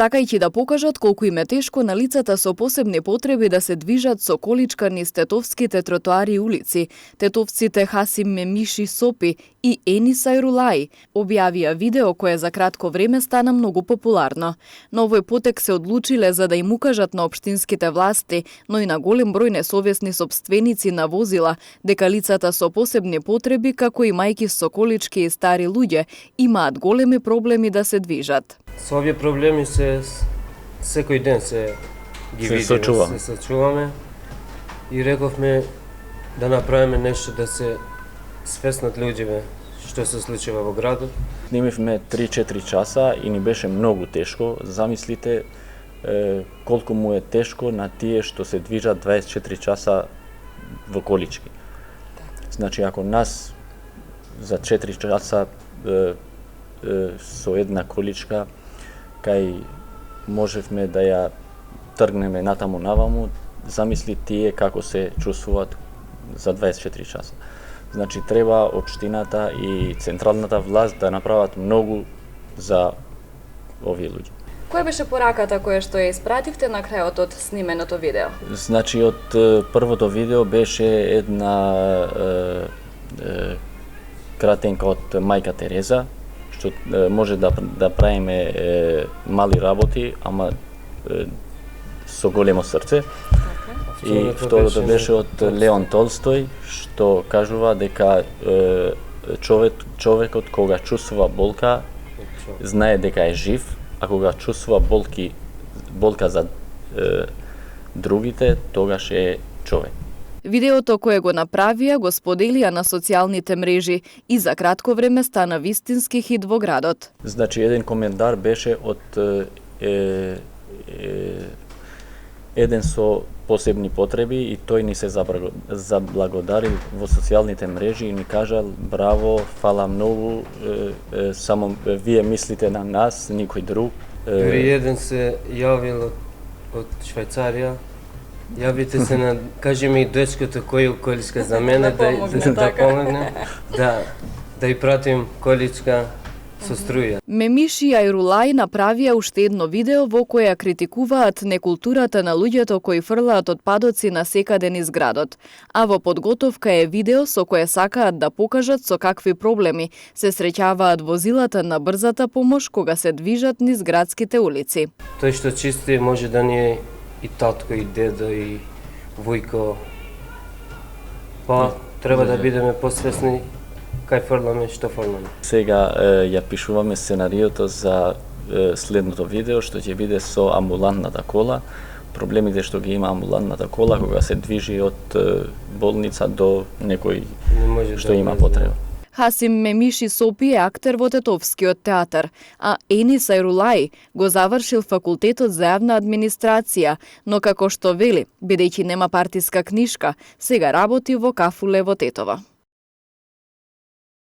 Сакајќи да покажат колку им е тешко на лицата со посебни потреби да се движат со количка низ тетовските тротоари и улици, тетовците Хасим Мемиши Сопи и Ени Сайрулаи објавија видео кое за кратко време стана многу популарно. На овој потек се одлучиле за да им укажат на општинските власти, но и на голем број несовесни сопственици на возила, дека лицата со посебни потреби, како и мајки со колички и стари луѓе, имаат големи проблеми да се движат. Со овие проблеми секој ден се ги видиме, се сочуваме и рековме да направиме нешто да се свеснат луѓето што се случува во градот. Снимивме 3-4 часа и ни беше многу тешко. Замислите колку му е тешко на тие што се движат 24 часа во колички. Значи, ако нас за 4 часа со една количка кај можевме да ја тргнеме натаму наваму, замисли тие како се чувствуваат за 24 часа. Значи, треба општината и централната власт да направат многу за овие луѓе. Која беше пораката која што ја испративте на крајот од снименото видео? Значи, од првото видео беше една кратенка од мајка Тереза, што може да правиме мали работи, ама со големо срце. И второто беше од Леон Толстој, што кажува дека човекот кога чувствува болка, знае дека е жив, а кога чувствува болка за другите, тогаш е човек. Видеото кое го направија го споделија на социјалните мрежи и за кратко време стана вистински хит во градот. Значи, еден коментар беше од еден со посебни потреби и тој ни се заблагодарил во социјалните мрежи и ни кажал браво, фала многу, само вие мислите на нас, никој друг. Дури еден се јавил од Швајцарија. Јавите се на, кажи ми дечкото која количка за мене да помогне, да и пратим количка со струја. Мемиши и Айрулаи направија уште едно видео во кое критикуваат некултурата на луѓето кои фрлаат отпадоци на секаде низ градот. А во подготовка е видео со кое сакаат да покажат со какви проблеми се среќаваат возилата на брзата помош кога се движат низ градските улици. Тој што чисти може да ни е и татко, и дедо, и војко. Па треба да бидеме посвесни кај фрламе, што фрламе. Сега ја пишуваме сценариото за следното видео, што ќе биде со амбулантната кола. Проблемите што ги има амбулантната кола кога се движи од болница до некој што има потреба. Хасим Мемиши Сопи е актер во Тетовскиот театар, а Ени Сайрулаи го завршил факултетот за јавна администрација, но како што вели, бидејќи нема партиска книшка, сега работи во кафуле во Тетово.